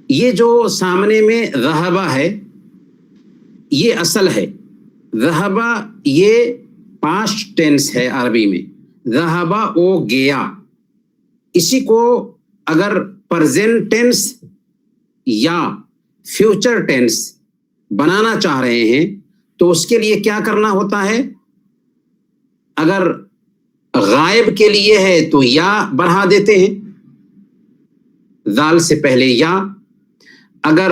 یہ جو سامنے میں ذہبہ ہے یہ اصل ہے. ذہبہ یہ پاسٹ ٹینس ہے عربی میں. ذہبہ وہ گیا. اسی کو اگر پرزینٹ ٹینس یا فیوچر ٹینس بنانا چاہ رہے ہیں تو اس کے لیے کیا کرنا ہوتا ہے؟ اگر غائب کے لیے ہے تو یا بڑھا دیتے ہیں، ذال سے پہلے یا. اگر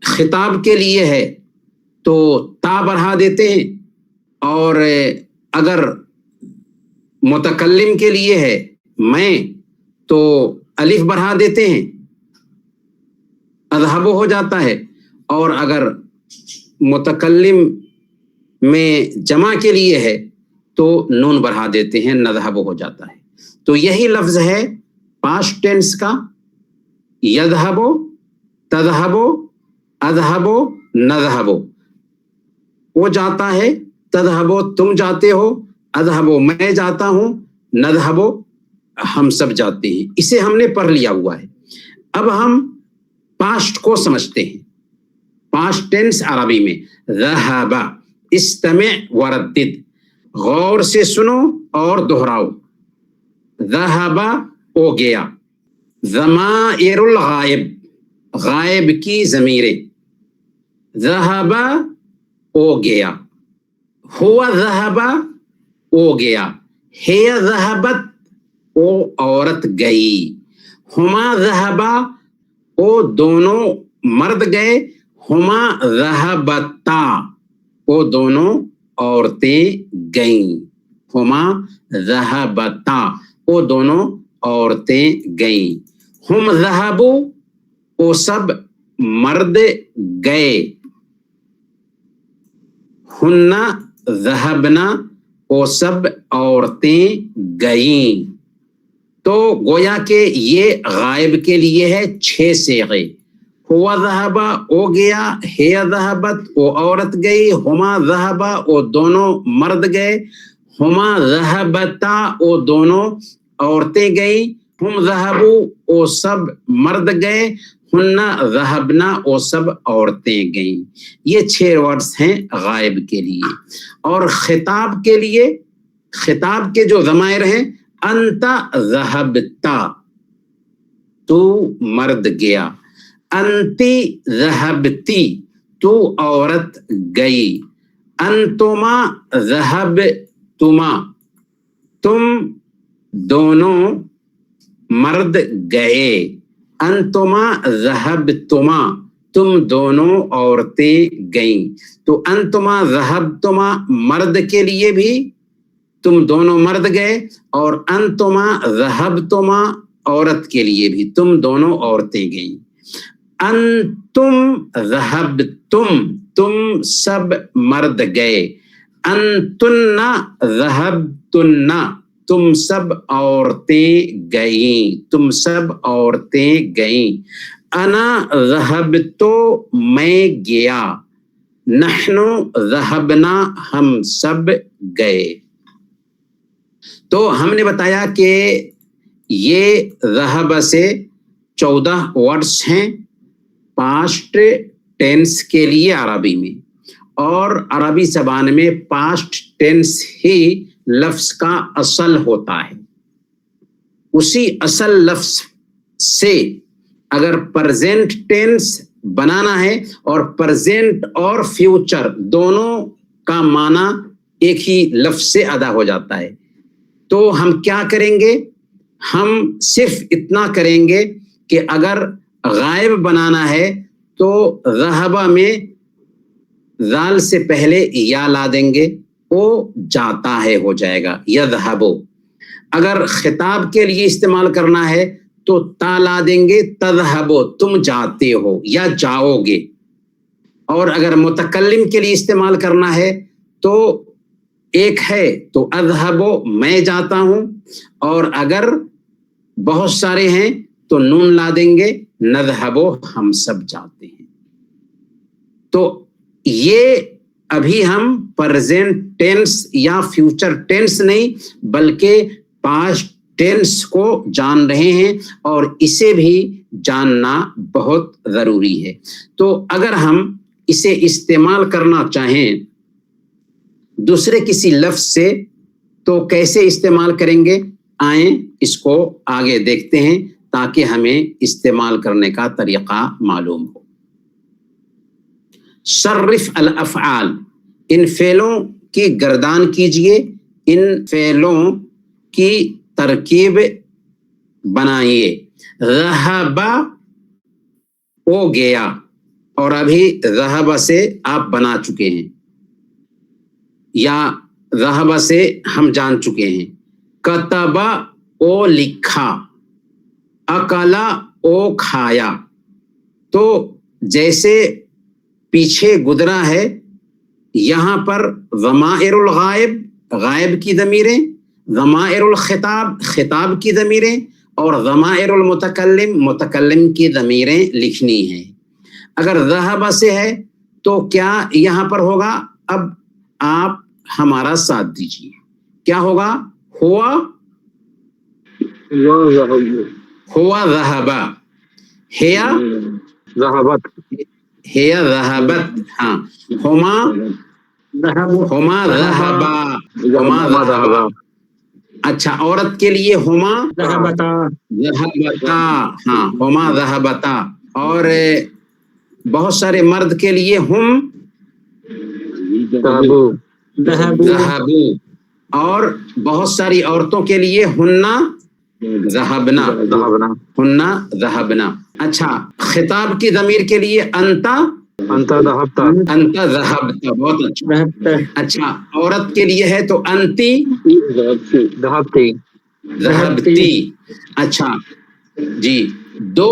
خطاب کے لیے ہے تو تا بڑھا دیتے ہیں، اور اگر متکلم کے لیے ہے میں تو الف بڑھا دیتے ہیں، اذهب ہو جاتا ہے. اور اگر متکلم میں جمع کے لیے ہے تو نون بڑھا دیتے ہیں، نذهب ہو جاتا ہے. تو یہی لفظ ہے پاسٹ ٹینس کا، یذهب، تذهب، اذهب، نذهب. وہ جاتا ہے، تذهب تم جاتے ہو، اذهب میں جاتا ہوں، نذهب ہم سب جاتے ہیں. اسے ہم نے پڑھ لیا ہوا ہے. اب ہم پاسٹ کو سمجھتے ہیں. پاسٹ ٹینس عربی میں ذهب. استمع وردد، غور سے سنو اور دہراؤ. ذهب ہو گیا. ضمائر الغائب، غائب کی ضمیریں. ذهب ہو گیا. ہوا ذهب ہو گیا. ہے ذهبت وہ عورت گئی. ہما ذهبا وہ دونوں مرد گئے. ہما ذهبتا وہ دونوں عورتیں گئیں. ہما ذهبتا وہ دونوں عورتیں گئیں. ہم ذهبوا وہ سب مرد گئے. ہن ذهبنا وہ سب عورتیں گئیں. تو گویا کہ یہ غائب کے لیے ہے 6 صیغے. ہوا ذہب ہو گیا، ہے ذہبت وہ عورت گئی، ہما ذہبا وہ دونوں مرد گئے، ہما ذہبتا وہ دونوں عورتیں گئیں، ہم ذہبوا وہ سب مرد گئے، ہن ذہبنا وہ سب عورتیں گئیں. یہ 6 ورڈز ہیں غائب کے لیے. اور خطاب کے لیے، خطاب کے جو ضمائر ہیں، انت ذہبتا تو مرد گیا، انتی ذہبتی تو عورت گئی، انتما ذہبتما تم دونوں مرد گئے، انتما ذہبتما تم دونوں عورتیں گئیں. تو انتما ذہبتما مرد کے لیے بھی تم دونوں مرد گئے، اور انتما ذہبتما عورت کے لیے بھی تم دونوں عورتیں گئیں. انتم ذہبتم تم سب مرد گئے، انتن ذہبتن تم سب عورتیں گئیں، تم سب عورتیں گئیں. انا ذہبتو میں گیا، نحنو ذہبنا ہم سب گئے. تو ہم نے بتایا کہ یہ ذہب سے 14 ورڈز ہیں پاسٹ ٹینس کے لیے عربی میں. اور عربی زبان میں پاسٹ ٹینس ہی لفظ کا اصل ہوتا ہے. اسی اصل لفظ سے اگر پرزینٹ ٹینس بنانا ہے، اور پرزینٹ اور فیوچر دونوں کا معنی ایک ہی لفظ سے ادا ہو جاتا ہے، تو ہم کیا کریں گے؟ ہم صرف اتنا کریں گے کہ اگر غائب بنانا ہے تو ذہبہ میں ذال سے پہلے یا لا دیں گے، وہ جاتا ہے ہو جائے گا یذہب. اگر خطاب کے لیے استعمال کرنا ہے تو تا لا دیں گے، تذہب تم جاتے ہو یا جاؤ گے. اور اگر متکلم کے لیے استعمال کرنا ہے تو ایک ہے تو اذہب میں جاتا ہوں، اور اگر بہت سارے ہیں تو نون لا دیں گے، نذہب ہم سب جاتے ہیں. تو یہ ابھی ہم پرزینٹ ٹینس یا فیوچر ٹینس نہیں بلکہ پاسٹ ٹینس کو جان رہے ہیں اور اسے بھی جاننا بہت ضروری ہے. تو اگر ہم اسے استعمال کرنا چاہیں دوسرے کسی لفظ سے تو کیسے استعمال کریں گے؟ آئیں اس کو آگے دیکھتے ہیں تاکہ ہمیں استعمال کرنے کا طریقہ معلوم ہو. صرف الافعال، ان فعلوں کی گردان کیجئے، ان فعلوں کی ترکیب بنائیے. ذہب وہ گیا، اور ابھی ذہب سے آپ بنا چکے ہیں یا ذہب سے ہم جان چکے ہیں. کتب او لکھا، اکلا او کھایا. تو جیسے پیچھے گزرا ہے یہاں پر ضمائر الغائب غائب کی ضمیریں، ضمائر الخطاب خطاب کی ضمیریں، اور ضمائر المتکلم متکلم کی ضمیریں لکھنی ہیں. اگر ذہب سے ہے تو کیا یہاں پر ہوگا؟ اب آپ ہمارا ساتھ دیجیے. کیا ہوگا؟ ہوا ذہب، ہیا ذہبت، ہیا ذہبت، ہاں. ہما ذہبا، ہما ذہبا. اچھا، عورت کے لیے ہما ذہبتا، ہاں ہما ذہبتا. اور بہت سارے مرد کے لیے ہم ذہبو، اور بہت ساری عورتوں کے لیے ہننا ذہبنا، ہننا ذہبنا. اچھا، خطاب کی ضمیر کے لیے انتا ذہبتا، انتا ذہبتا. بہت اچھا. اچھا، عورت کے لیے ہے تو انتی ذہبتی، ذہبتی. اچھا جی، دو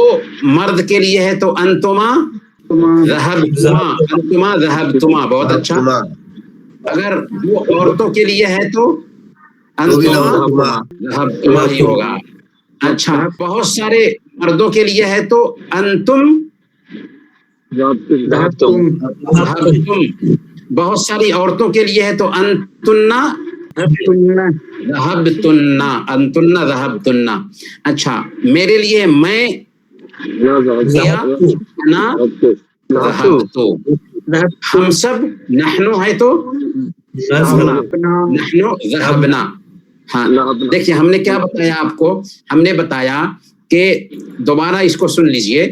مرد کے لیے ہے تو انتما ذہبتما، انتما ذہبتما. بہت اچھا. اگر وہ عورتوں کے لیے ہے تو انتما ذہبتما ہی ہوگا. اچھا، بہت سارے مردوں کے لیے ہے تو انتم ذہبتم، ذہبتم. بہت ساری عورتوں کے لیے ہے تو انتنا ذہبتنا، انتنا ذہبتنا. اچھا، میرے لیے میں گیا، انا ذہبتو. ہم سب نحنو ہے تو نحنو ذہبنا. ہاں دیکھیے، ہم نے کیا بتایا آپ کو؟ ہم نے بتایا کہ دوبارہ اس کو سن لیجئے،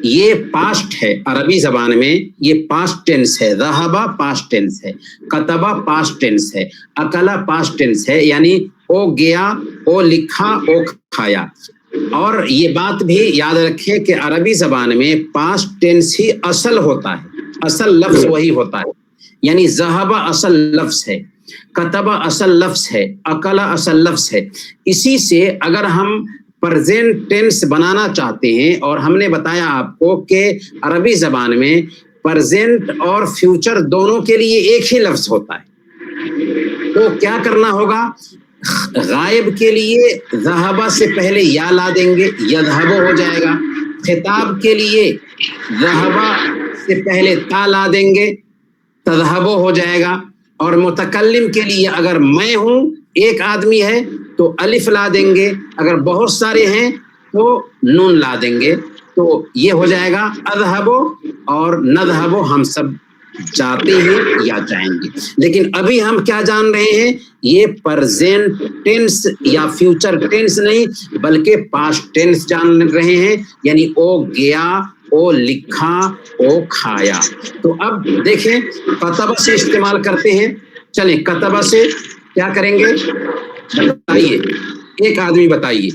یہ پاسٹ ہے عربی زبان میں، یہ پاسٹ ٹینس ہے. ذہبا پاسٹ ٹینس ہے، کتبا پاسٹ ٹینس ہے، اکلا پاسٹ ٹینس ہے، یعنی او گیا، او لکھا، او کھایا. اور یہ بات بھی یاد رکھے کہ عربی زبان میں پاسٹ ٹینس ہی اصل ہوتا ہے، اصل لفظ وہی ہوتا ہے. یعنی ذہبا اصل لفظ ہے، کتبا اصل لفظ ہے، اکلا اصل لفظ ہے. اسی سے اگر ہم پریزنٹ ٹینس بنانا چاہتے ہیں، اور ہم نے بتایا آپ کو کہ عربی زبان میں پریزنٹ اور فیوچر دونوں کے لیے ایک ہی لفظ ہوتا ہے، تو کیا کرنا ہوگا؟ غائب کے لیے ذہبا سے پہلے یا لا دیں گے، یذہب ہو جائے گا. خطاب کے لیے ذہبا سے پہلے تا لا دیں گے، تذہب ہو جائے گا. اور متکلم کے لیے اگر میں ہوں، ایک آدمی ہے تو الف لا دیں گے، اگر بہت سارے ہیں تو نون لا دیں گے. تو یہ ہو جائے گا اذہب اور نذہب، ہم سب جاتے ہیں یا جائیں گے. لیکن ابھی ہم کیا جان رہے ہیں؟ یہ پریزنٹ ٹینس یا فیوچر ٹینس نہیں بلکہ پاسٹ ٹینس جان رہے ہیں، یعنی او گیا، او لکھا، او کھایا. تو اب دیکھیں کتبہ سے استعمال کرتے ہیں. چلیں کتبہ سے کیا کریں گے بتائیے، ایک آدمی بتائیے.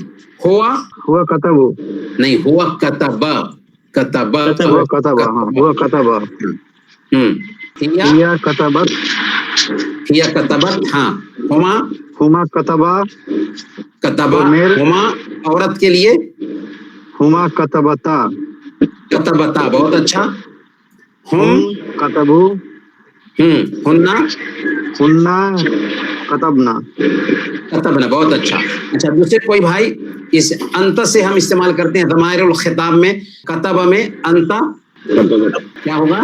ہوا کتبو، نہیں، ہوا کتبہ، کتبہ ہوا کتبہ، ہاں ہوا کتبہ، ہیا کتبت، ہیا کتبت. ہاں، ہما کتبہ، کتبہ. ہما عورت کے لیے ہما کتبتا، کتبتا. بہت اچھا. ہم کتبو، ہننا کتبنا، کتبنا. بہت اچھا. اچھا، دوسرے کوئی بھائی؟ اس انت سے ہم استعمال کرتے ہیں ضمائر الخطاب میں. کتبہ میں انت کیا ہوگا؟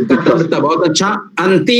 کتبتا. بہت اچھا. انتی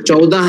14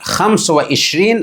25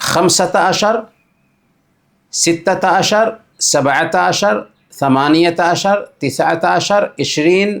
15, 16, 17, 18, 19, 20,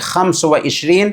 25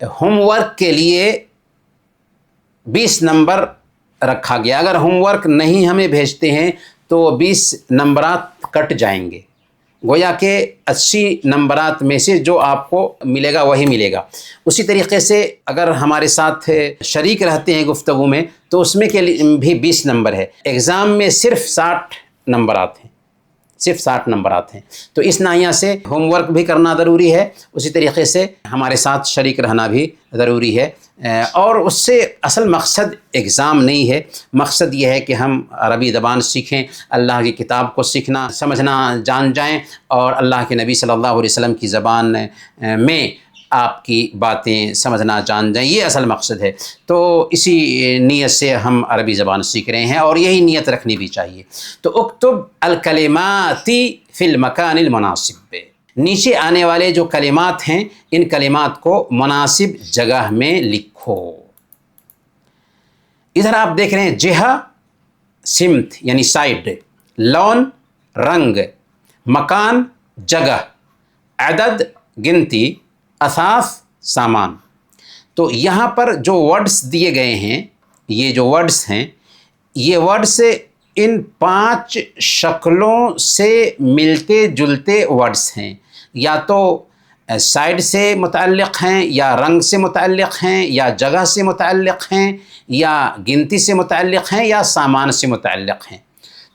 ہوم ورک کے لیے 20 نمبر رکھا گیا. اگر ہوم ورک نہیں ہمیں بھیجتے ہیں تو 20 نمبرات کٹ جائیں گے. گویا کہ 80 نمبرات میں سے جو آپ کو ملے گا وہی ملے گا. اسی طریقے سے اگر ہمارے ساتھ شریک رہتے ہیں گفتگو میں تو اس میں کے لیے بھی 20 نمبر ہے. ایگزام میں صرف 60 نمبرات ہیں، صرف 60 نمبرات ہیں. تو اس ناحیہ سے ہوم ورک بھی کرنا ضروری ہے، اسی طریقے سے ہمارے ساتھ شریک رہنا بھی ضروری ہے. اور اس سے اصل مقصد ایگزام نہیں ہے، مقصد یہ ہے کہ ہم عربی زبان سیکھیں، اللہ کی کتاب کو سیکھنا سمجھنا جان جائیں، اور اللہ کے نبی صلی اللہ علیہ وسلم کی زبان میں آپ کی باتیں سمجھنا جان جائیں، یہ اصل مقصد ہے. تو اسی نیت سے ہم عربی زبان سیکھ رہے ہیں، اور یہی نیت رکھنی بھی چاہیے. تو اکتب الکلمات فی المکان المناسب، نیچے آنے والے جو کلمات ہیں ان کلمات کو مناسب جگہ میں لکھو. ادھر آپ دیکھ رہے ہیں جہہ سمت یعنی سائڈ، لون رنگ، مکان جگہ، عدد گنتی، اثاث سامان. تو یہاں پر جو ورڈز دیے گئے ہیں، یہ جو ورڈز ہیں، یہ ورڈز ان 5 شکلوں سے ملتے جلتے ورڈز ہیں. یا تو سائڈ سے متعلق ہیں، یا رنگ سے متعلق ہیں، یا جگہ سے متعلق ہیں، یا گنتی سے متعلق ہیں، یا سامان سے متعلق ہیں.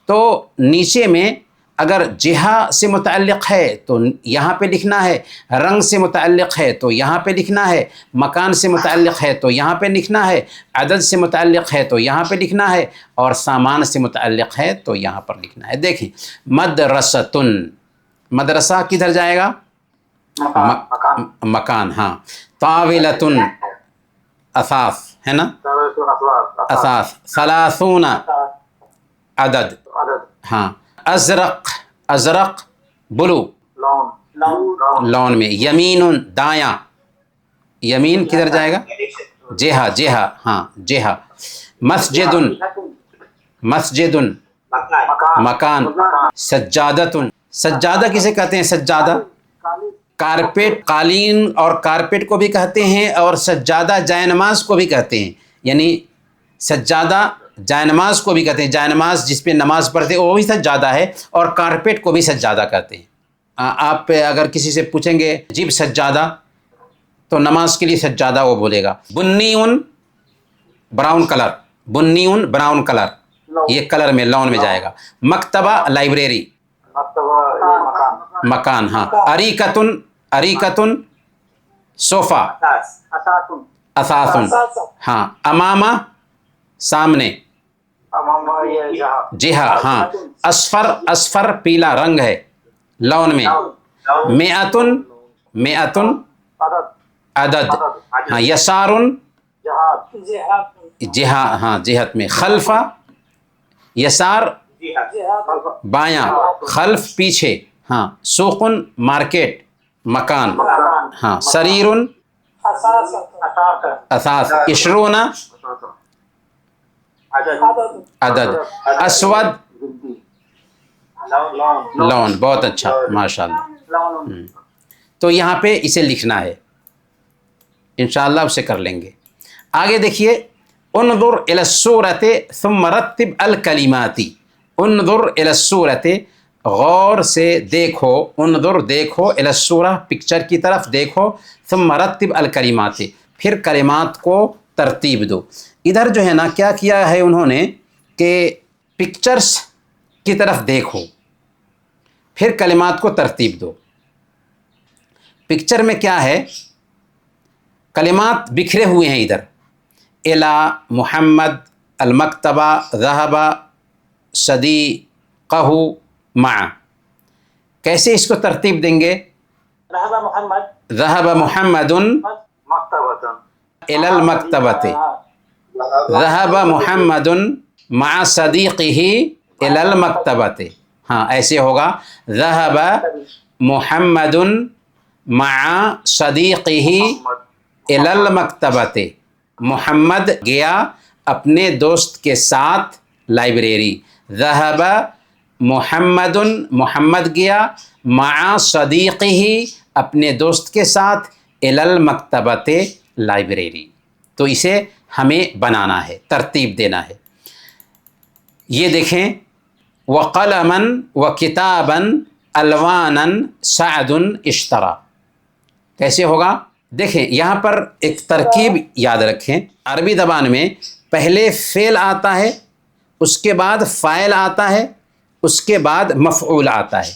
تو نیچے میں اگر جہہ سے متعلق ہے تو یہاں پہ لکھنا ہے، رنگ سے متعلق ہے تو یہاں پہ لکھنا ہے، مکان سے متعلق ہے تو یہاں پہ لکھنا ہے، عدد سے متعلق ہے تو یہاں پہ لکھنا ہے، اور سامان سے متعلق ہے تو یہاں پر لکھنا ہے. دیکھیں مدرستن، مدرسہ کدھر جائے گا؟ مکان. ہاں. طاولتن اثاث ہے نا، اثاث. ثلاثون عدد. ہاں. ازرق، ازرق بلو لون میں. یمین دایاں، یمین کدھر جائے گا؟ جہہ، جہہ. ہاں جہہ. مسجد، مسجد مکان. سجادۃ، سجادہ کسے کہتے ہیں؟ سجادہ کارپیٹ، قالین اور کارپیٹ کو بھی کہتے ہیں، اور سجادہ جائے نماز کو بھی کہتے ہیں. یعنی سجادہ جائے نماز کو بھی کہتے ہیں، جائے نماز جس پہ نماز پڑھتے وہ بھی سجادہ ہے، اور کارپیٹ کو بھی سجادہ کہتے ہیں. آپ اگر کسی سے پوچھیں گے جیب سجادہ تو نماز کے لیے سجادہ وہ بولے گا. بنیون براؤن کلر، بنیون براؤن کلر، یہ کلر میں لون میں جائے گا. مکتبہ لائبریری، مکان. ہاں. اریکتن، اریکتن صوفہ، اثاثن. ہاں. امامہ سامنے، جہہ. ہاں. اصفر، اصفر پیلا رنگ ہے لون میں. مئتن، مئتن عدد. ہاں. یسارن جہہ، ہاں جہت میں. خلفہ یسار بایاں، خلف پیچھے. ہاں. سوقن مارکیٹ مکان. ہاں. سریرن اثاث. عشرون عدد. اسود لون. بہت اچھا ماشاء اللہ. تو یہاں پہ اسے لکھنا ہے، انشاءاللہ اسے کر لیں گے. آگے دیکھیے انظر الی الصورۃ ثم رتب الکلمات. انظر الی الصورۃ، غور سے دیکھو. انظر دیکھو، الی الصورۃ پکچر کی طرف دیکھو. ثم رتب الکلمات، پھر کلمات کو ترتیب دو. ادھر جو ہے نا کیا کیا ہے انہوں نے کہ پکچرس کی طرف دیکھو پھر کلمات کو ترتیب دو. پکچر میں کیا ہے؟ کلمات بکھرے ہوئے ہیں ادھر. الا محمد، المکتبہ، ذہب، صدیقہ، مع. کیسے اس کو ترتیب دیں گے؟ ذہب محمد الی المکتبۃ، ذہب محمد مع صدیقہ الی المکتبۃ. ہاں ایسے ہوگا. ذہب محمد مع صدیقہ الی المکتبۃ. محمد گیا اپنے دوست کے ساتھ لائبریری. ذہب محمد، محمد گیا مع صدیقہ اپنے دوست کے ساتھ الی المکتبۃ لائبریری. تو اسے ہمیں بنانا ہے، ترتیب دینا ہے. یہ دیکھیں وقلما وکتابا الوانا سعد اشترى. کیسے ہوگا؟ دیکھیں یہاں پر ایک ترکیب یاد رکھیں. عربی زبان میں پہلے فعل آتا ہے، اس کے بعد فاعل آتا ہے، اس کے بعد مفعول آتا ہے.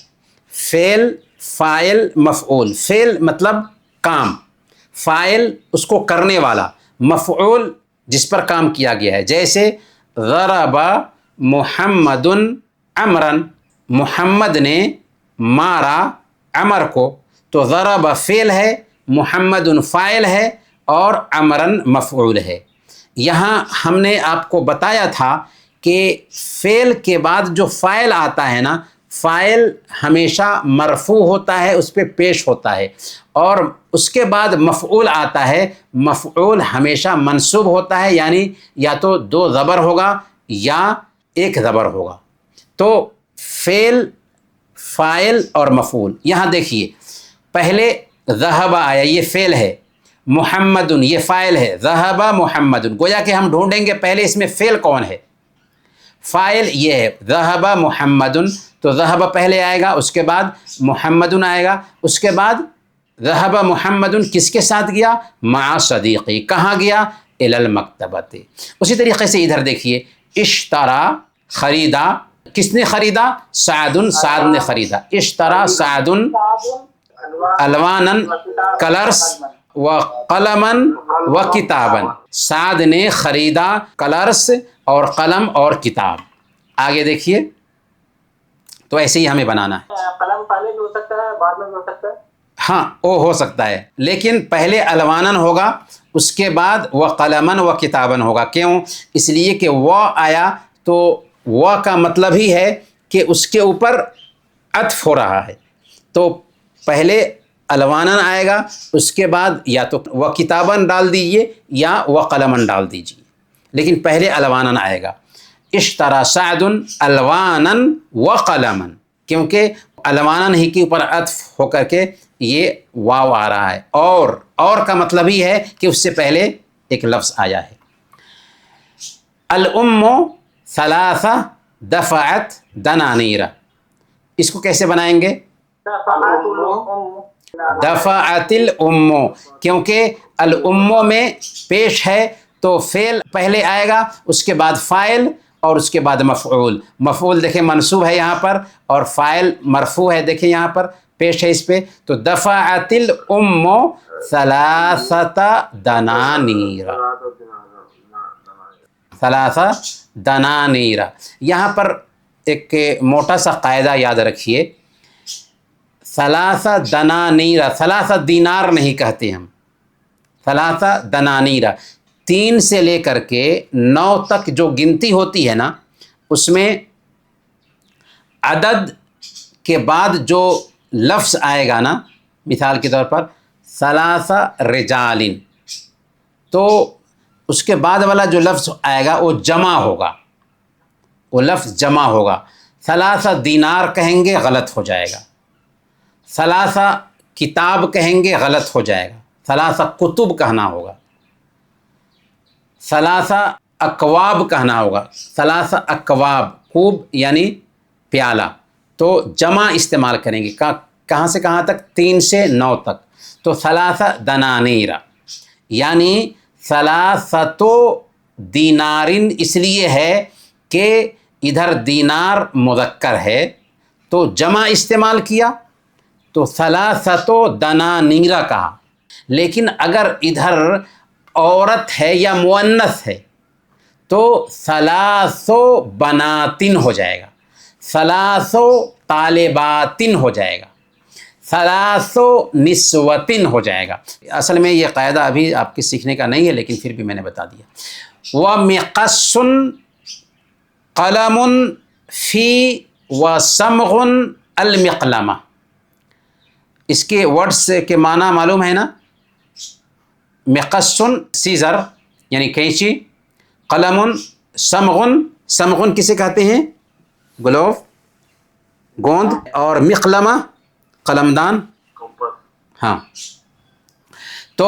فعل، فاعل، مفعول. فعل مطلب کام، فاعل اس کو کرنے والا، مفعول جس پر کام کیا گیا ہے. جیسے ضرب محمد عمرا، محمد نے مارا عمر کو. تو ضرب فعل ہے، محمد فاعل ہے اور عمرن مفعول ہے. یہاں ہم نے آپ کو بتایا تھا کہ فعل کے بعد جو فاعل آتا ہے نا، فاعل ہمیشہ مرفوع ہوتا ہے، اس پہ پیش ہوتا ہے. اور اس کے بعد مفعول آتا ہے، مفعول ہمیشہ منصوب ہوتا ہے، یعنی یا تو 2 زبر ہوگا یا 1 زبر ہوگا. تو فعل، فاعل اور مفعول. یہاں دیکھیے پہلے ذہب آیا، یہ فعل ہے. محمد یہ فاعل ہے. ذہب محمد، گویا کہ ہم ڈھونڈیں گے پہلے اس میں فعل کون ہے. فاعل یہ ہے ذہب محمد، تو ذہب پہلے آئے گا، اس کے بعد محمد آئے گا، اس کے بعد ذہب محمد کس کے ساتھ گیا؟ مع صدیقی. کہاں گیا؟ الی المکتبۃ. اسی طریقے سے ادھر دیکھیے اشترا، خریدا. کس نے خریدا؟ سعد، سعد نے خریدا. اشترا سعد الوانا، کلرس، و قلما و کتابا. سعد نے خریدا کلرس اور قلم اور کتاب. آگے دیکھیے. تو ایسے ہی ہمیں بنانا ہے. قلم پہلے بھی ہو سکتا ہے، بعد میں بھی ہو سکتا ہے. ہاں وہ ہو سکتا ہے، لیکن پہلے الوانن ہوگا، اس کے بعد وہ قلمن و کتابن ہوگا. کیوں؟ اس لیے کہ وہ آیا تو وہ کا مطلب ہی ہے کہ اس کے اوپر عطف ہو رہا ہے. تو پہلے الوانن آئے گا، اس کے بعد یا تو وہ کتابن ڈال دیجئے یا وہ قلمن ڈال دیجئے، لیکن پہلے الوانن آئے گا. اشترى سعد الوانا وقلما، کیونکہ الوانن ہی کے اوپر عطف ہو کر کے یہ واو آ رہا ہے. اور کا مطلب ہی ہے کہ اس سے پہلے ایک لفظ آیا ہے. الام 3 دفعت دنانیر. اس کو کیسے بنائیں گے؟ دفعت الام، کیونکہ الام میں پیش ہے تو فعل پہلے آئے گا، اس کے بعد فاعل اور اس کے بعد مفعول. مفعول دیکھیں منصوب ہے یہاں پر، اور فاعل مرفوع ہے، دیکھیں یہاں پر پیش ہے اس پہ. تو دفعت الام 3 دنانیر. 3 دنانیر. یہاں پر ایک موٹا سا قاعدہ یاد رکھیے. 3 دنانیر، 3 دینار نہیں کہتے ہم، 3 دنانیر. 3 سے لے کر کے 9 تک جو گنتی ہوتی ہے نا، اس میں عدد کے بعد جو لفظ آئے گا نا، مثال کے طور پر 3 رجال، تو اس کے بعد والا جو لفظ آئے گا وہ جمع ہوگا، وہ لفظ جمع ہوگا. 3 دینار کہیں گے غلط ہو جائے گا. 3 کتاب کہیں گے غلط ہو جائے گا. 3 کتب کہنا ہوگا. 3 اکواب کہنا ہوگا. 3 اکواب، کوب یعنی پیالہ. تو جمع استعمال کریں گے. کہاں سے کہاں تک؟ 3 سے 9 تک. تو 3 دنانیر یعنی 3 دینارن اس لیے ہے کہ ادھر دینار مذکر ہے تو جمع استعمال کیا تو 3 دنانیر کہا. لیکن اگر ادھر عورت ہے یا مؤنث ہے تو 3 بناتن ہو جائے گا، 3 طالباتن ہو جائے گا، 3 نسوتن ہو جائے گا. اصل میں یہ قاعدہ ابھی آپ کے سیکھنے کا نہیں ہے، لیکن پھر بھی میں نے بتا دیا. وَمِقَصٌ قلم فی وَصَمْغٌ المقلمہ. اس کے ورڈز کے معنی معلوم ہے نا؟ مقصن سیزر یعنی کینچی، قلم صمغن، صمغن کسے کہتے ہیں؟ گلوف، گوند، اور مقلمہ قلمدان. ہاں تو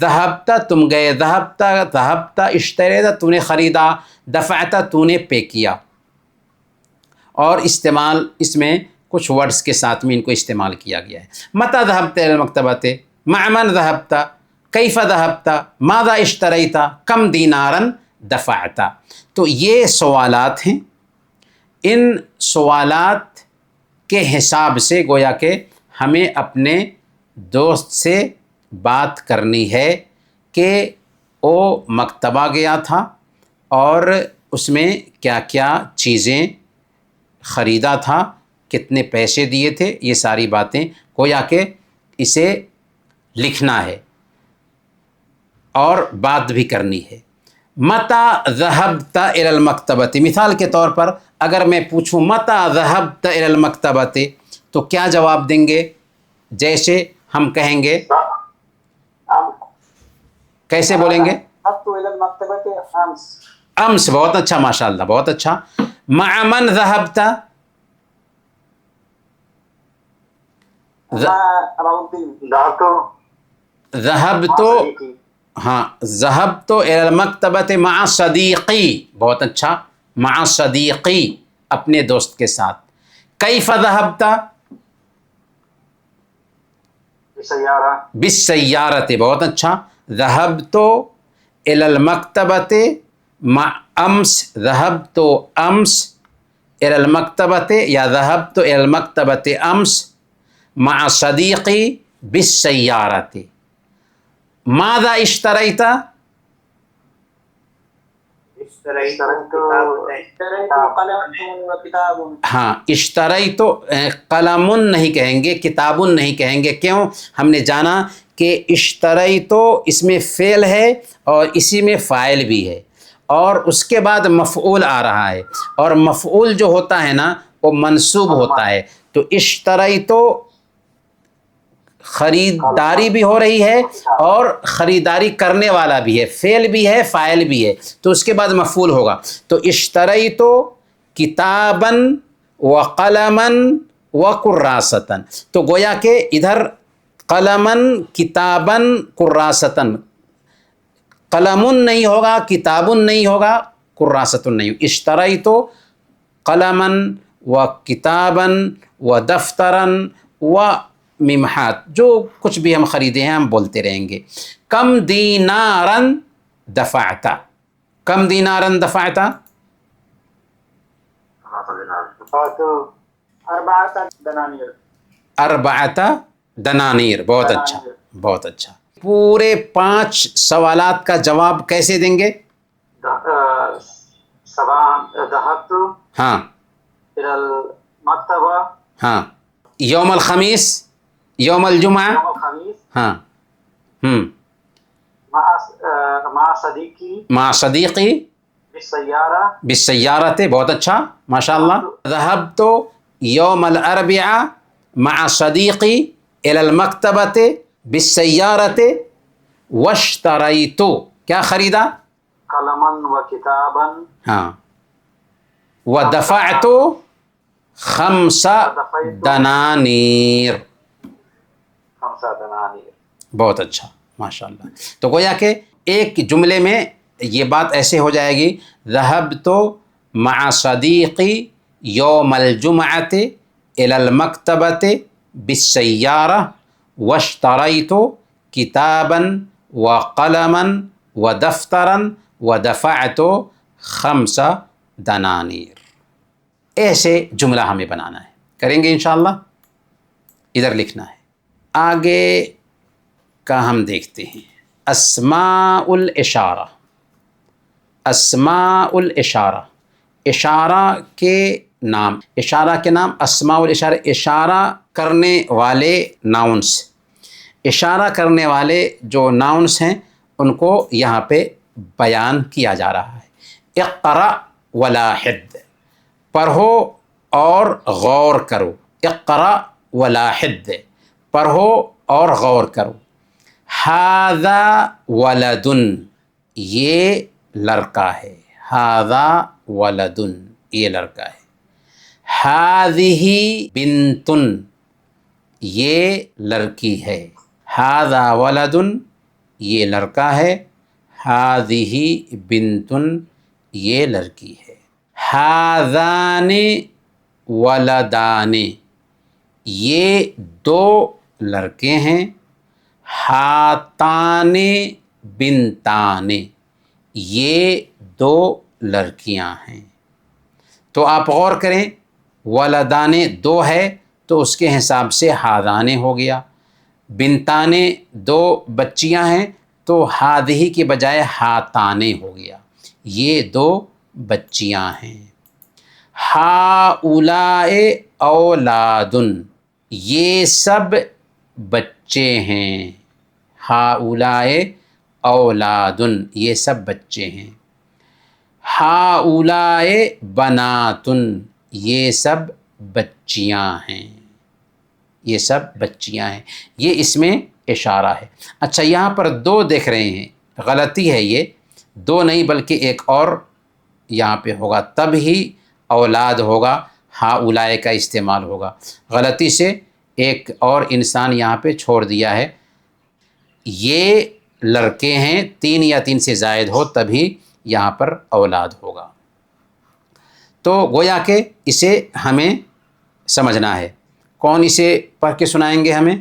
ذہبتا تم گئے، ذہبتا اشتریتا تو نے خریدا، دفعتا تو نے پے کیا. اور استعمال اس میں کچھ ورڈز کے ساتھ میں ان کو استعمال کیا گیا ہے. متى ذهبت الى المکتبۃ، مع من ذهبت، کیف ذهبت، ماذا اشتریت، کم دینارا دفعت. تو یہ سوالات ہیں. ان سوالات کے حساب سے گویا کہ ہمیں اپنے دوست سے بات کرنی ہے کہ وہ مکتبہ گیا تھا اور اس میں کیا کیا چیزیں خریدا تھا، کتنے پیسے دیے تھے، یہ ساری باتیں گویا کہ اسے لکھنا ہے اور بات بھی کرنی ہے. متى ذهبت الى المکتبۃ، مثال کے طور پر اگر میں پوچھوں متى ذهبت الى المکتبۃ تو کیا جواب دیں گے؟ جیسے ہم کہیں گے، کیسے بولیں گے؟ ذهبت إلى المكتبة أمس. امس. بہت اچھا، ماشاء اللہ، بہت اچھا. مع من ذهبت، مع علاء الدين. ذهبت، ہاں، ذهبت الى المکتبۃ مع صدیقی. بہت اچھا، مع صدیقی، اپنے دوست کے ساتھ. کیف ذهبت، بالسيارة. بالسیارۃ. بہت اچھا. ذهبت الى المکتبۃ مع امس، ذهبت امس الى المکتبۃ یا ذهبت الى المکتبۃ امس مع صدیقی بالسیارۃ. ماذا اشتریت، اشتريت قلم وكتاب. ہاں، اشتریت قلم نہیں کہیں گے، کتاب نہیں کہیں گے. کیوں؟ ہم نے جانا کہ اشتریت اس میں فعل ہے اور اسی میں فاعل بھی ہے اور اس کے بعد مفعول آ رہا ہے، اور مفعول جو ہوتا ہے نا وہ منصوب ہوتا ہے. تو اشتریت خریداری بھی ہو رہی ہے اور خریداری کرنے والا بھی ہے، فعل بھی ہے، فاعل بھی ہے، تو اس کے بعد مفعول ہوگا. تو اشتریت کتابا وقلما وکراسۃ. تو گویا کہ ادھر قلما کتابا کراسۃ، قلم نہیں ہوگا، کتاب نہیں ہوگا، کراسۃ نہیں. اشتریت قلما و کتابا و دفترا و ممحات، جو کچھ بھی ہم خریدے ہیں ہم بولتے رہیں گے. کم دینارا دفعت، کم دینارا دفعت، أربعة دنانير. اربعۃ دنانیر. بہت اچھا، بہت اچھا. پورے 5 سوالات کا جواب کیسے دیں گے؟ ذهبت ہاں إلى المكتبة ہاں. یوم الخمیس، یوم الجمعہ. يوم الخميس ہاں. مع صديقي مع صدیقی بالسيارة. بالسیارۃ. بہت اچھا، ماشاء اللہ. ذهبت یوم الاربعاء مع صدیقی الى المکتبۃ بالسیارۃ واشتریت. کیا خریدا؟ قلما وكتابا. ہاں. ودفعت 5 دنانیر. 5 دنانير. بہت اچھا، ماشاء اللہ. تو گویا کہ ایک جملے میں یہ بات ایسے ہو جائے گی، ذهبت مع صدیقی یوم الجمعۃ الى المکتبۃ بالسیارہ واشتریت کتابا وقلما ودفترا ودفعت 5 دنانیر. ایسے جملہ ہمیں بنانا ہے، کریں گے انشاءاللہ. ادھر لکھنا ہے. آگے کا ہم دیکھتے ہیں اسماء الاشارہ. اسماء الاشارہ، اشارہ کے نام. اشارہ کے نام اسماء الاشارہ، اشارہ کرنے والے ناؤنس. اشارہ کرنے والے جو ناؤنس ہیں ان کو یہاں پہ بیان کیا جا رہا ہے. اقرأ ولاحظ، پڑھو اور غور کرو. اقرأ ولاحظ، پڑھو اور غور کرو. ھذا ولد، یہ لڑکا ہے. ھذا ولد، یہ لڑکا ہے. ھذہ بنت، یہ لڑکی ہے. ھذا ولد یہ لڑکا ہے، ہاذہ بنتن یہ لڑکی ہے، ہاذان ولدان یہ دو لڑکے ہیں، ہاتان بنتان یہ دو لڑکیاں ہیں۔ تو آپ غور کریں، ولدان دو ہے تو اس کے حساب سے ہادانے ہو گیا، بنتانے دو بچیاں ہیں تو ہادہی کے بجائے ہاتانے ہو گیا، یہ دو بچیاں ہیں۔ ہاؤلائے اولادن یہ سب بچے ہیں، ہاؤلائے اولادن یہ سب بچے ہیں۔ ہاؤلائے بناتن یہ سب بچیاں ہیں، یہ سب بچیاں ہیں، یہ اس میں اشارہ ہے۔ اچھا یہاں پر دو دیکھ رہے ہیں، غلطی ہے، یہ دو نہیں بلکہ ایک اور یہاں پہ ہوگا، تب ہی اولاد ہوگا، ہاؤلائے کا استعمال ہوگا، غلطی سے ایک اور انسان یہاں پہ چھوڑ دیا ہے۔ یہ لڑکے ہیں، 3 یا 3 سے زائد ہو تبھی یہاں پر اولاد ہوگا۔ تو گویا کہ اسے ہمیں سمجھنا ہے۔ کون اسے پڑھ کے سنائیں گے ہمیں؟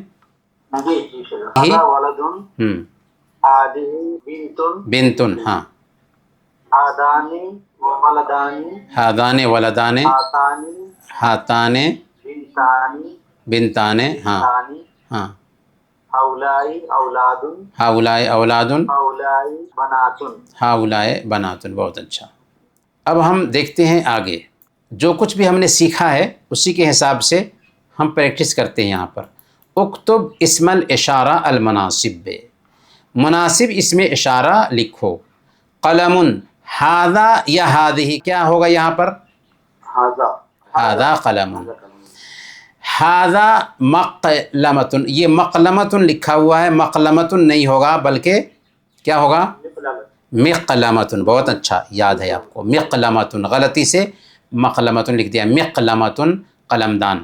جی ہذا ولدن، ہذہ بنتن، بنتن، ہاں، ہذان ولدان، ہادان ولدان، ہاتان ہاتان بنتان، بنتان، ہاں بنتان، ہاں، ہؤلائی اولادن، ہاؤلائے اولادن، ہؤلائی بناتن۔ ہاؤلائے بناتن، بہت اچھا۔ اب ہم دیکھتے ہیں آگے، جو کچھ بھی ہم نے سیکھا ہے اسی کے حساب سے ہم پریکٹس کرتے ہیں۔ یہاں پر اکتب اسم الاشارہ المناسب، مناسب اسم اشارہ لکھو۔ قلم، ہذا یا ہذہ کیا ہوگا یہاں پر؟ ہذا، ہذا قلم، ہذا مقلمۃ، یہ مقلمۃ لکھا ہوا ہے، مقلمۃ نہیں ہوگا بلکہ کیا ہوگا؟ مقلمۃ، بہت اچھا یاد ہے آپ کو، مقلمۃ، غلطی سے مقلمۃ لکھ دیا، مقلمۃ قلمدان،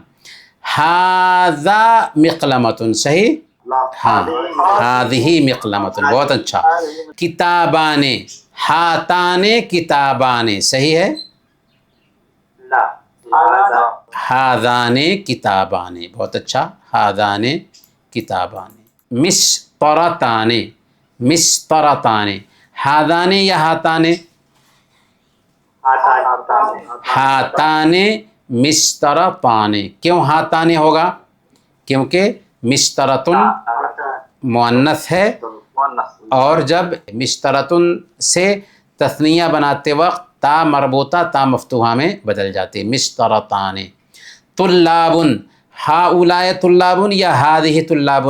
ہذا مقلمۃ، صحیح، ہاں، ہذہ مقلمۃ، بہت اچھا، کتابان، ہاتان کتابان، صحیح ہے، ہذان کتابان، بہت اچھا، ہذان کتابان، مسطرتان، مسطرتان، ہذان یا ہاتان؟ ہاتان مسطرتان، کیوں ہاتان ہوگا؟ کیونکہ مسطرتن مؤنث ہے، اور جب مسطرتن سے تثنیہ بناتے وقت تا مربوطہ تا مفتوحہ میں بدل جاتے، مسطرتان۔ طلاب، ہاؤلائے طلاب یا ہذہ طلاب؟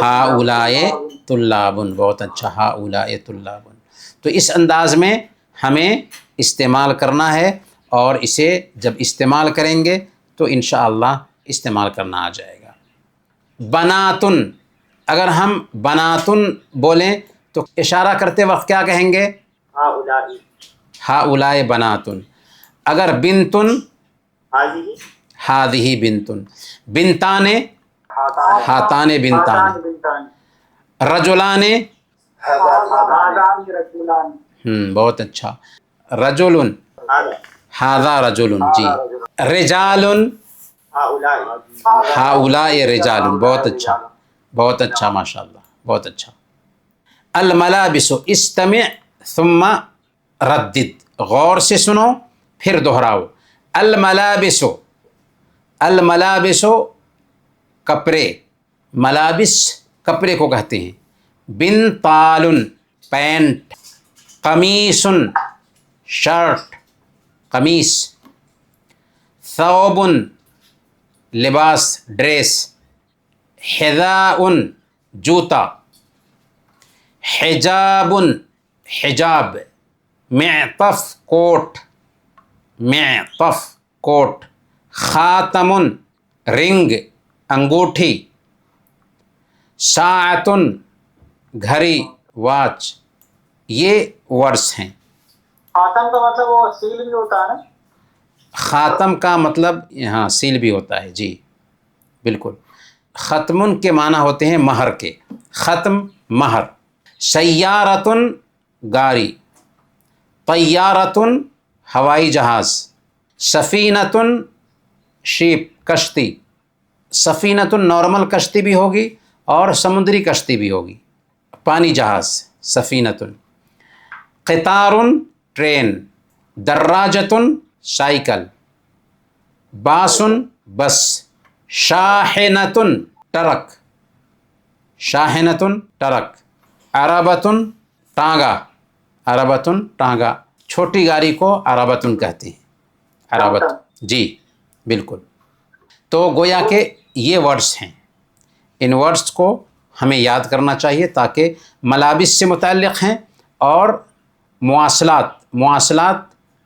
ہاؤلائے طلاب، بہت اچھا، ہاؤلائے طلاب۔ تو اس انداز میں ہمیں استعمال کرنا ہے، اور اسے جب استعمال کریں گے تو انشاءاللہ استعمال کرنا آ جائے گا۔ بناتن، اگر ہم بناتن بولیں تو اشارہ کرتے وقت کیا کہیں گے؟ ہاؤلائے بناتن۔ اگر بنتن، ہذہ بنتن۔ بنتان، ہاتان بنتان۔ رجلان، بہت اچھا، رجل، ہذا رجل، جی۔ رجال، ہاؤلائے رجال، بہت اچھا، بہت اچھا، ماشاءاللہ، بہت اچھا۔ الملابس، استمع ثم ردد، غور سے سنو پھر دہراؤ۔ الملابس، الملابس کپڑے، ملابس کپڑے کو کہتے ہیں۔ بنطال، پینٹ۔ قمیص، شرٹ، قمیص۔ ثوب، لباس، ڈریس۔ حذاء، جوتا۔ حجاب، حجاب۔ معطف، کوٹ، معطف، کوٹ۔ خاتم، رنگ، انگوٹھی۔ ساعۃ، گھڑی، واچ۔ یہ ورڈس ہیں۔ خاتم کا مطلب وہ سیل بھی ہوتا ہے نا؟ خاتم کا مطلب ہاں سیل بھی ہوتا ہے، جی بالکل۔ ختمن کے معنی ہوتے ہیں مہر کے، ختم مہر. سیارتن گاڑی، طیارتن ہوائی جہاز، سفینتن شیپ کشتی. سفینتن نارمل کشتی بھی ہوگی اور سمندری کشتی بھی ہوگی، پانی جہاز سفینتن. قطارن ٹرین، دراجتن سائیکل، باسن بس، شاحنتن ٹرک، شاحنتن ٹرک. عربتن ٹانگا، عربتن ٹانگا، چھوٹی گاڑی کو عربتن کہتے ہیں، عربت. جی بالکل. تو گویا کہ یہ ورڈز ہیں، ان ورڈز کو ہمیں یاد کرنا چاہیے تاکہ ملابس سے متعلق ہیں اور مواصلات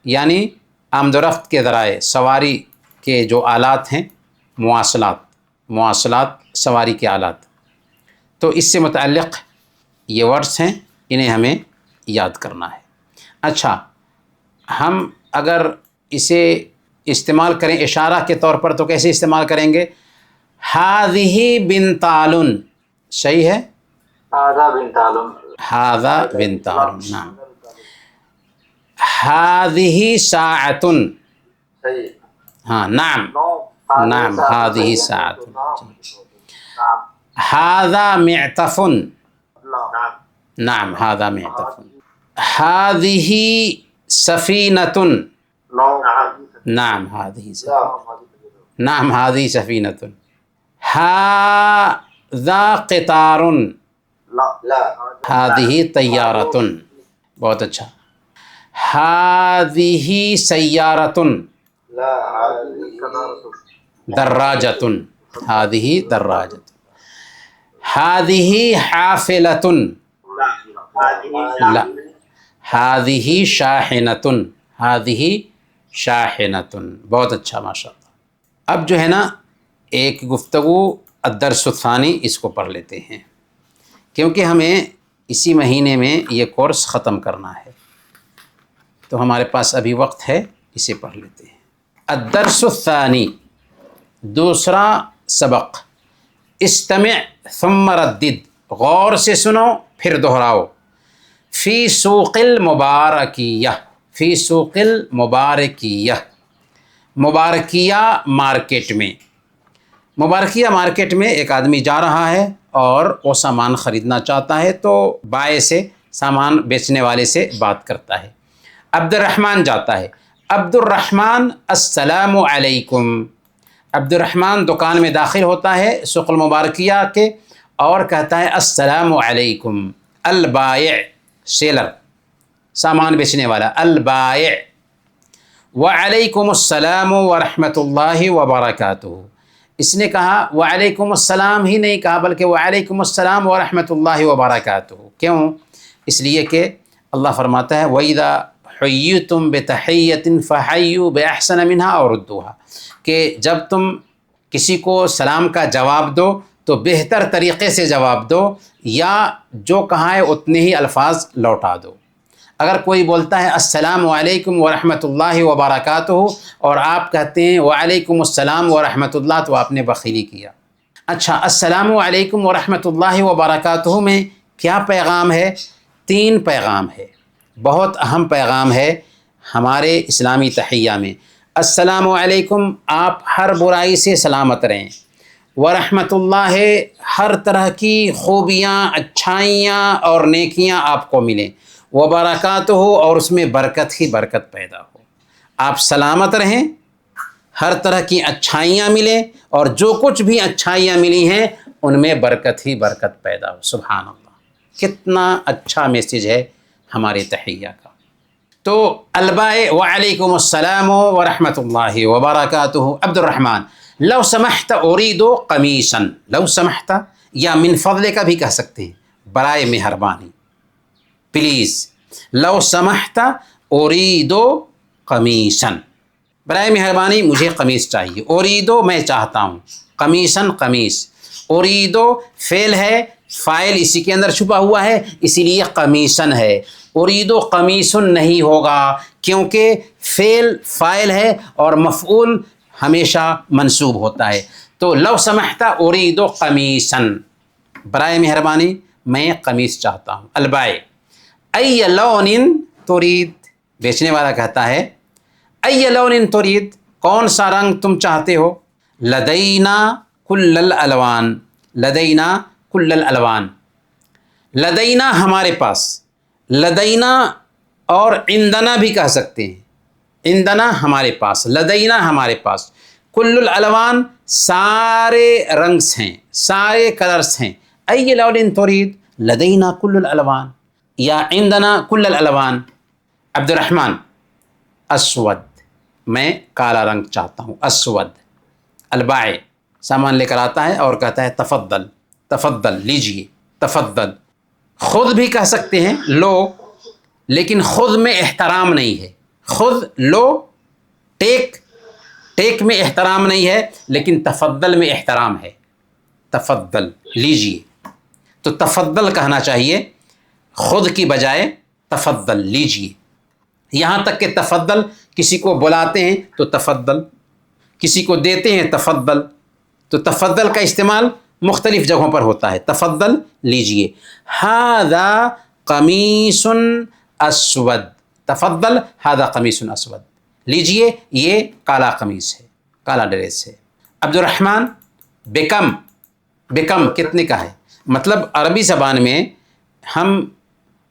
یعنی آمد و رفت کے ذرائع، سواری کے جو آلات ہیں، مواصلات سواری کے آلات، تو اس سے متعلق یہ ورڈز ہیں، انہیں ہمیں یاد کرنا ہے. اچھا، ہم اگر اسے استعمال کریں اشارہ کے طور پر تو کیسے استعمال کریں گے؟ ہاذہ بنتالن، صحیح ہے؟ هذا بنتال. ہاذا بنتالن، نعم. ہاذہ ساعتن، صحیح. ہاں نعم، نو نعم ہاذہ ساعتن. نعم. ہاذا معطفن، نعم. نعم ہاذا معطفن. ہاذہ سفینتن، نو. نعم ہاذہ سفینتن، نعم ہاذہ سفینتن. ہاذا قطارن، لا. ہاذہ طیارتن. بہت اچھا. ہاذہ سیارتن، لا. دراجتن، ہاذہ دراجتن. ہاذہ حافلتن، لا. ہاذہ شاحنتن، ہاذہ شاحنتن. بہت اچھا، ماشاء اللہ. اب جو ہے نا ایک گفتگو الدرس الثانی اس کو پڑھ لیتے ہیں، کیونکہ ہمیں اسی مہینے میں یہ کورس ختم کرنا ہے تو ہمارے پاس ابھی وقت ہے، اسے پڑھ لیتے ہیں. الدرس الثانی، دوسرا سبق. استمع ثم ردد، غور سے سنو پھر دہراؤ. فی سوق المبارکیہ، فی سوق المبارکیہ، مبارکیہ مارکیٹ میں. مبارکیہ مارکیٹ میں ایک آدمی جا رہا ہے اور وہ سامان خریدنا چاہتا ہے تو بائیں سے، سامان بیچنے والے سے بات کرتا ہے. عبد الرحمن جاتا ہے. عبد الرحمن السلام علیکم. عبد الرحمن دکان میں داخل ہوتا ہے سوق المبارکیہ کے اور کہتا ہے السلام علیکم. البائع سیلر، سامان بیچنے والا. البائع. وعلیکم السلام ورحمۃ اللہ وبرکاتہ. اس نے کہا وعلیکم السلام ہی نہیں کہا بلکہ وعلیکم السلام ورحمۃ اللہ وبرکاتہ. کیوں؟ اس لیے کہ اللہ فرماتا ہے وَإِذَا حُيِّيتُم بِتَحِيَّةٍ فَحَيُّوا بِأَحْسَنَ مِنْهَا أَوْ رُدُّوهَا، کہ جب تم کسی کو سلام کا جواب دو تو بہتر طریقے سے جواب دو یا جو کہا ہے اتنے ہی الفاظ لوٹا دو. اگر کوئی بولتا ہے السلام علیکم ورحمۃ اللہ وبرکاتہ اور آپ کہتے ہیں وعلیکم السلام ورحمۃ اللہ تو آپ نے بخیلی کیا. اچھا، السلام علیکم ورحمۃ اللہ وبرکاتہ میں کیا پیغام ہے؟ 3 پیغام ہے، بہت اہم پیغام ہے ہمارے اسلامی تحیہ میں. السلام علیکم، آپ ہر برائی سے سلامت رہیں. ورحمۃ اللہ، ہر طرح کی خوبیاں، اچھائیاں اور نیکیاں آپ کو ملیں. وبرکاتہ، اور اس میں برکت ہی برکت پیدا ہو. آپ سلامت رہیں، ہر طرح کی اچھائیاں ملیں اور جو کچھ بھی اچھائیاں ملی ہیں ان میں برکت ہی برکت پیدا ہو. سبحان اللہ، کتنا اچھا میسیج ہے ہمارے تحیہ کا. تو البائع وعلیکم السلام ورحمۃ اللہ وبرکاتہ. عبد الرحمن، لو سمحت اريد قمیصا. لو سمحت یا من فضلک بھی کہہ سکتے ہیں، برائے مہربانی، پلیز. لو سمحت اريد قمیصا، برائے مہربانی مجھے قمیص چاہیے. اریدو میں چاہتا ہوں، قمیصاً قمیص. اریدو فعل ہے، فاعل اسی کے اندر چھپا ہوا ہے اسی لیے قمیصاً ہے. اریدو قمیصن نہیں ہوگا کیونکہ فعل فاعل ہے اور مفعول ہمیشہ منصوب ہوتا ہے. تو لو سمحت اريد قمیصا، برائے مہربانی میں قمیص چاہتا ہوں. البائع ای لون ترید، بیچنے والا کہتا ہے ای لون ترید، کون سا رنگ تم چاہتے ہو. لدینا کل الالوان، لدینا کل الالوان، لدینا ہمارے پاس، لدینا اور عندنا بھی کہہ سکتے ہیں، عندنا ہمارے پاس، لدینا ہمارے پاس، کل الالوان سارے رنگس ہیں، سارے کلرس ہیں. ای لون ترید لدینا کل الالوان یا عندنا کل الالوان. عبد الرحمن اسود، میں کالا رنگ چاہتا ہوں، اسود. البائع سامان لے کر آتا ہے اور کہتا ہے تفضل، تفضل لیجئے، تفضل. خود بھی کہہ سکتے ہیں لو، لیکن خود میں احترام نہیں ہے. خود لو، ٹیک، ٹیک میں احترام نہیں ہے، لیکن تفضل میں احترام ہے. تفضل لیجئے، تو تفضل کہنا چاہیے خود کی بجائے تفضل لیجئے. یہاں تک کہ تفضل کسی کو بلاتے ہیں تو تفضل، کسی کو دیتے ہیں تفضل. تو تفضل کا استعمال مختلف جگہوں پر ہوتا ہے. تفضل لیجئے. ھذا قمیص اسود، تفضل ھذا قمیص اسود، لیجئے یہ کالا قمیص ہے، کالا ڈریس ہے. عبد الرحمن بکم، بکم کتنے کا ہے؟ مطلب عربی زبان میں ہم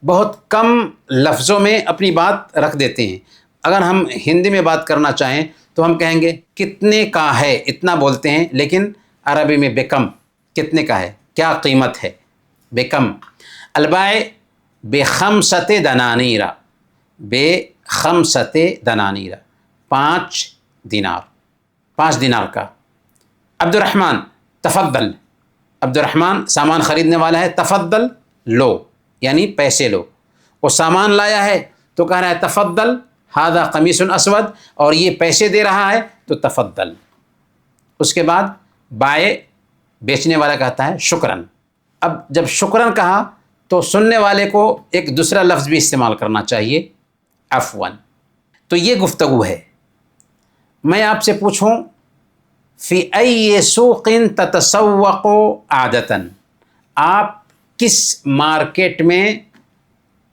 بہت کم لفظوں میں اپنی بات رکھ دیتے ہیں. اگر ہم ہندی میں بات کرنا چاہیں تو ہم کہیں گے کتنے کا ہے، اتنا بولتے ہیں، لیکن عربی میں بکم، کتنے کا ہے، کیا قیمت ہے، بکم. البائع بخمسۃ دنانیر، بخمسۃ دنانیر، 5 دینار، 5 دینار کا. عبد الرحمن تفضل، عبد الرحمن سامان خریدنے والا ہے، تفضل لو یعنی پیسے لو. وہ سامان لایا ہے تو کہہ رہا ہے تفضل ھذا قمیص اسود، اور یہ پیسے دے رہا ہے تو تفضل. اس کے بعد بائع بیچنے والا کہتا ہے شکراً. اب جب شکراً کہا تو سننے والے کو ایک دوسرا لفظ بھی استعمال کرنا چاہیے، عفواً. تو یہ گفتگو ہے. میں آپ سے پوچھوں فی ای سوق تتسوق عادتاً، آپ کس مارکیٹ میں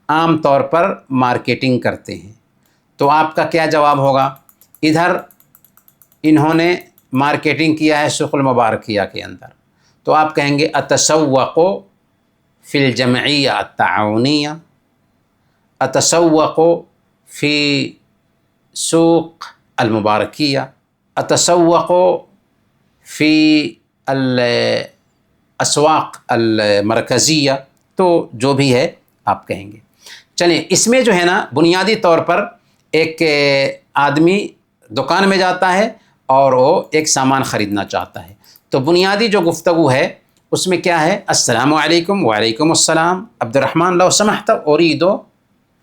عام طور پر مارکیٹنگ کرتے ہیں؟ تو آپ کا کیا جواب ہوگا؟ ادھر انہوں نے مارکیٹنگ کیا ہے سوق المبارکیہ کے اندر، تو آپ کہیں گے اتسوق فی الجمعیہ التعاونیہ، اتسوق فی سوق المبارکیہ، اتسوق فی الاسواق المرکزیہ. تو جو بھی ہے آپ کہیں گے. چلیں اس میں جو ہے نا بنیادی طور پر ایک آدمی دکان میں جاتا ہے اور وہ ایک سامان خریدنا چاہتا ہے، تو بنیادی جو گفتگو ہے اس میں کیا ہے؟ السلام علیکم. وعلیکم السلام. عبد الرحمن لو سمحت اريد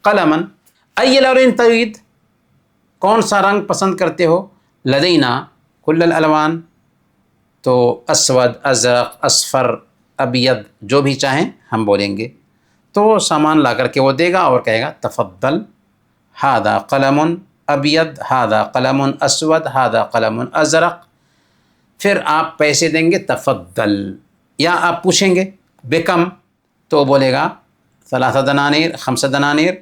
قلما. ای لون تريد، کون سا رنگ پسند کرتے ہو؟ لدینا کل الالوان، تو اسود، ازرق، اصفر، ابید، جو بھی چاہیں ہم بولیں گے. تو سامان لا کر کے وہ دے گا اور کہے گا تفضل ھذا قلم ابید، ھذا قلم اسود، ھذا قلم ازرق. پھر آپ پیسے دیں گے تفضل، یا آپ پوچھیں گے بکم تو بولے گا 3 دنانیر، 5 دنانیر،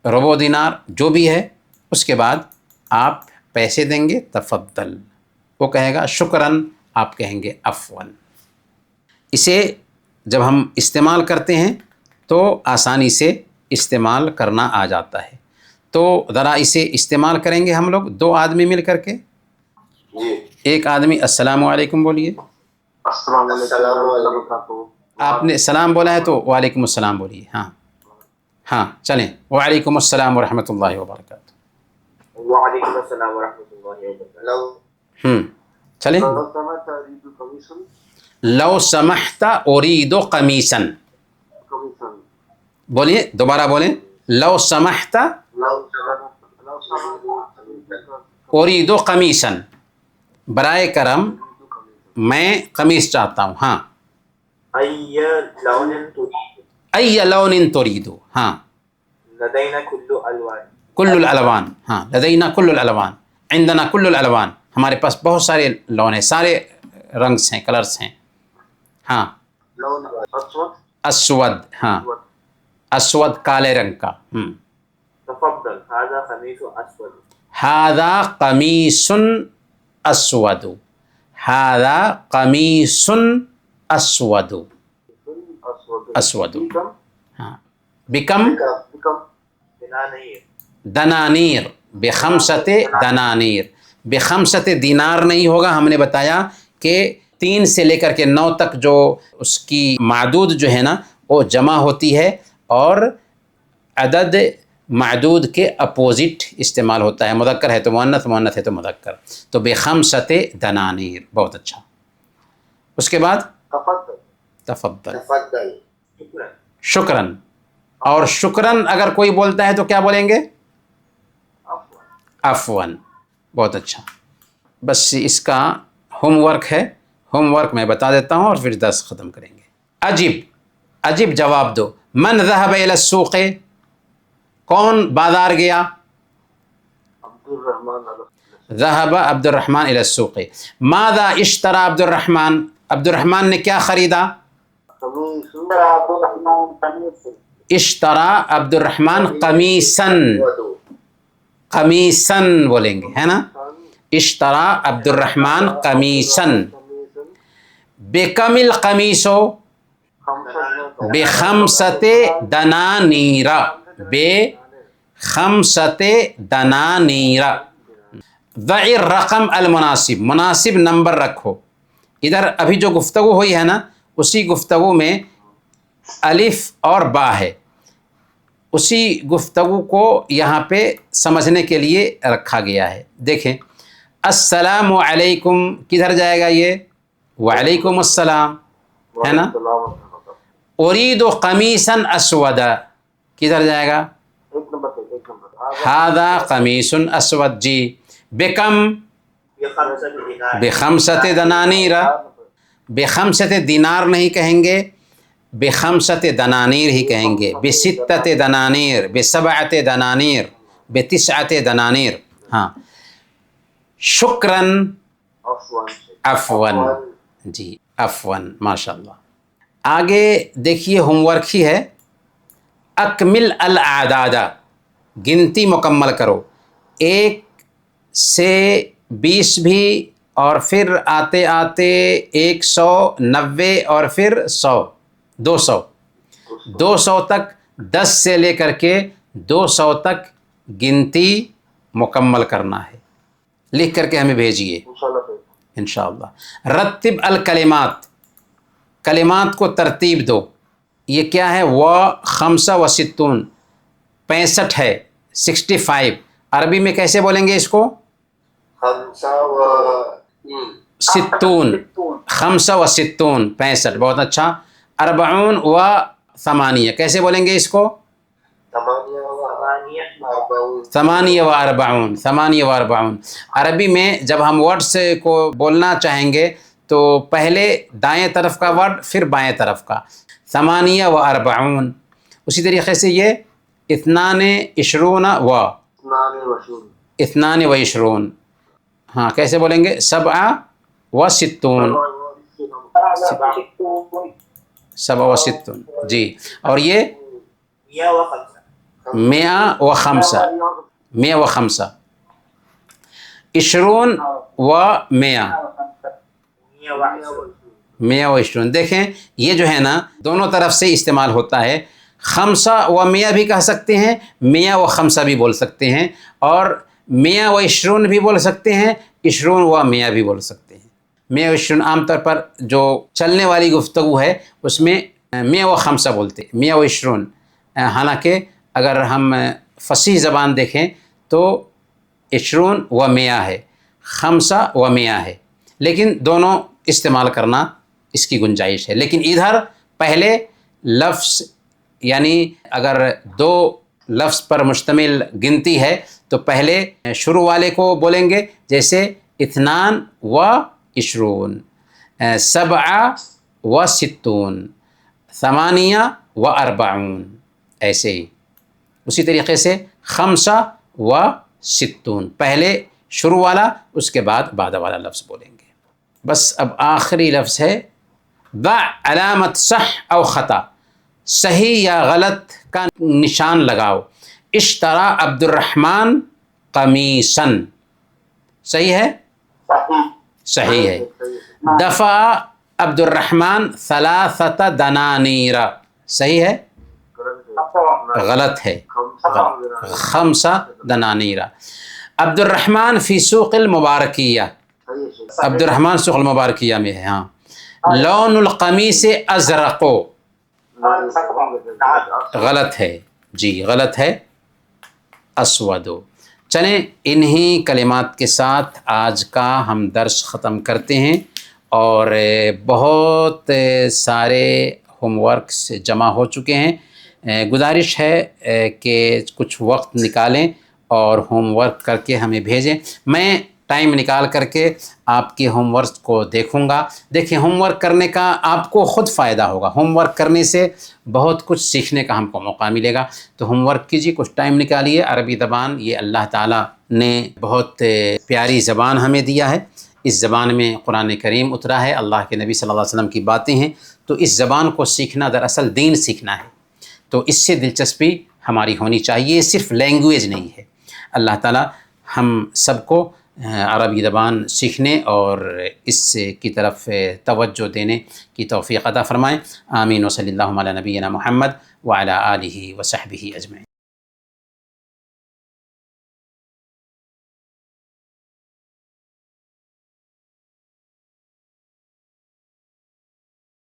ربع دینار، جو بھی ہے. اس کے بعد آپ پیسے دیں گے تفضل، وہ کہے گا شکراً، آپ کہیں گے عفواً. اسے جب ہم استعمال کرتے ہیں تو آسانی سے استعمال کرنا آ جاتا ہے. تو ذرا اسے استعمال کریں گے ہم لوگ 2 آدمی مل کر کے. جی. ایک آدمی السلام علیکم بولیے. السلام علیکم. آپ نے سلام بولا ہے تو وعلیکم السلام بولیے. ہاں ہاں چلیں. وعلیکم السلام ورحمۃ اللہ وبرکاتہ. وعلیکم السلام ورحمۃ اللہ وبرکاتہ. چلیں. لو سمحت اريد قمیصا، بولیے دوبارہ بولیں. لو سمحت اريد قمیصا، برائے کرم میں قمیص چاہتا ہوں. ہاں. ای لون تريد. ای لون تريد، ہاں. لدینا کل الوان. کل الالوان، ہاں. لدینا کل الالوان، عندنا کل الالوان، ہمارے پاس بہت سارے لون ہیں، سارے رنگس ہیں، کلرس ہیں. ہاں لون اسود اسود، ہاں اسود کالے رنگ کا. تفضل هذا قميص اسود ھذا قمیص اسود، ھذا قمیص اسود. اسود، ہاں. بکم بنا نہیں دنانیر، بخمسۃ دنانیر. بخمسۃ دینار نہیں ہوگا، ہم نے بتایا کہ 3 سے لے کر کے 9 تک جو اس کی معدود جو ہے نا وہ جمع ہوتی ہے، اور عدد معدود کے اپوزٹ استعمال ہوتا ہے، مذکر ہے تو مؤنث، مؤنث ہے تو مذکر. تو بخمسۃ دنانیر. بہت اچھا. اس کے بعد تفضل، شکرا شکراً. اور شکراً اگر کوئی بولتا ہے تو کیا بولیں گے؟ عفواً. بہت اچھا. بس اس کا ہوم ورک ہے، ہوم ورک میں بتا دیتا ہوں اور پھر درس ختم کریں گے. عجیب، عجیب جواب دو. من ذهب الى السوق، کون بازار گیا؟ ذهب عبد الرحمن الى السوق. ماذا اشترى عبد الرحمن، عبد الرحمن نے کیا خریدا؟ اشترى عبد الرحمن قمیصا، قمیصا بولیں گے، ہے نا. اشترى عبد الرحمن قمیصا. بکم القمیص، بخمسۃ دنانیر، بخمسۃ دنانیر. ضع الرقم المناسب، مناسب نمبر رکھو. ادھر ابھی جو گفتگو ہوئی ہے نا اسی گفتگو میں الف اور با ہے، اسی گفتگو کو یہاں پہ سمجھنے کے لیے رکھا گیا ہے. دیکھیں السلام علیکم کدھر جائے گا یہ؟ وعلیکم السلام، ہے نا. اريد قمیصا اسودا کدھر جائے گا؟ ھذا قمیص اسود. جی. بکم، بخمسۃ دنانیر. بخمسۃ دینار نہیں کہیں گے، بخمسۃ دنانیر ہی کہیں گے. بستۃ دنانیر، بسبعۃ دنانیر، بتسعۃ دنانیر. ہاں. شکراً، عفواً. جی عفواً، ماشاء اللہ. آگے دیکھیے ہوم ورک ہی ہے. اکمل الاعداد، گنتی مکمل کرو. 1 سے 20 بھی، اور پھر آتے آتے 190 اور پھر 100، 200. 200 تک، 10 سے لے کر کے 200 تک گنتی مکمل کرنا ہے. لکھ کر کے ہمیں بھیجیے انشاءاللہ. رتب الکلمات، کلمات کو ترتیب دو. یہ کیا ہے؟ خمسہ و ستون، 65 ہے، 65. عربی میں کیسے بولیں گے اس کو؟ ستون، خمسہ و ستون، 65. بہت اچھا. اربعون و ثمانیہ کیسے بولیں گے اس کو؟ ثمانیہ و اربعون، ثمانیہ و اربعون. عربی میں جب ہم ورڈس کو بولنا چاہیں گے تو پہلے دائیں طرف کا ورڈ پھر بائیں طرف کا. ثمانیہ و اربعون. اسی طریقے سے یہ اثنان عشرون و، اثنان و عشرون. ہاں کیسے بولیں گے؟ سبعہ و ستون، سبع و ستون. جی. اور یہ مئہ و خمسہ، مئہ و خمسہ. عشرون و مئہ، مئہ و عشرون. دیکھیں یہ جو ہے نا دونوں طرف سے استعمال ہوتا ہے. خمسہ و مئہ بھی کہہ سکتے ہیں، مئہ و خمسہ بھی بول سکتے ہیں، اور مئہ و عشرون بھی بول سکتے ہیں، عشرون و مئہ بھی بول سکتے ہیں. مئہ و عشرون عام طور پر جو چلنے والی گفتگو ہے اس میں مئہ و خمسہ بولتے ہیں، مئہ و عشرون. حالانکہ اگر ہم فصیح زبان دیکھیں تو عشرون و مئہ ہے، خمسہ و مئہ ہے، لیکن دونوں استعمال کرنا اس کی گنجائش ہے. لیکن ادھر پہلے لفظ، یعنی اگر 2 لفظ پر مشتمل گنتی ہے تو پہلے شروع والے کو بولیں گے، جیسے اثنان و عشرون، سبعہ و ستون، ثمانیہ و اربعون. ایسے ہی اسی طریقے سے خمسہ و ستون، پہلے شروع والا اس کے بعد بعد والا لفظ بولیں گے. بس اب آخری لفظ ہے ضع علامت صح او خطا، صحیح یا غلط کا نشان لگاؤ. اشترا عبد الرحمن قمیصن، صحیح ہے؟ صحیح ہے. دفع عبد الرحمن ثلاثت دنانیر، صحیح ہے؟ غلط ہے. خمسہ دنانیر. عبد الرحمن فی سوق المبارکیہ، عبد الرحمن سوق المبارکیہ میں ہے. ہاں. لون القمیص ازرق، غلط ہے جی، غلط ہے. اسود. چلیں انہی کلمات کے ساتھ آج کا ہم درس ختم کرتے ہیں، اور بہت سارے ہوم ورکس جمع ہو چکے ہیں. گزارش ہے کہ کچھ وقت نکالیں اور ہوم ورک کر کے ہمیں بھیجیں. میں ٹائم نکال کر کے آپ کے ہوم ورک کو دیکھوں گا. دیکھیں ہوم ورک کرنے کا آپ کو خود فائدہ ہوگا، ہوم ورک کرنے سے بہت کچھ سیکھنے کا ہم کو موقع ملے گا. تو ہوم ورک کیجیے، کچھ ٹائم نکالیے. عربی زبان یہ اللہ تعالیٰ نے بہت پیاری زبان ہمیں دیا ہے. اس زبان میں قرآن کریم اترا ہے، اللہ کے نبی صلی اللہ علیہ وسلم کی باتیں ہیں. تو اس زبان کو سیکھنا دراصل دین سیکھنا ہے. تو اس سے دلچسپی ہماری ہونی چاہیے، صرف لینگویج نہیں ہے. اللہ تعالیٰ ہم سب کو عربی زبان سیکھنے اور اس کی طرف توجہ دینے کی توفیق عطا فرمائیں. آمین. و صلی اللہ علی نبینا محمد وعلی آلہ وصحبہ اجمعین.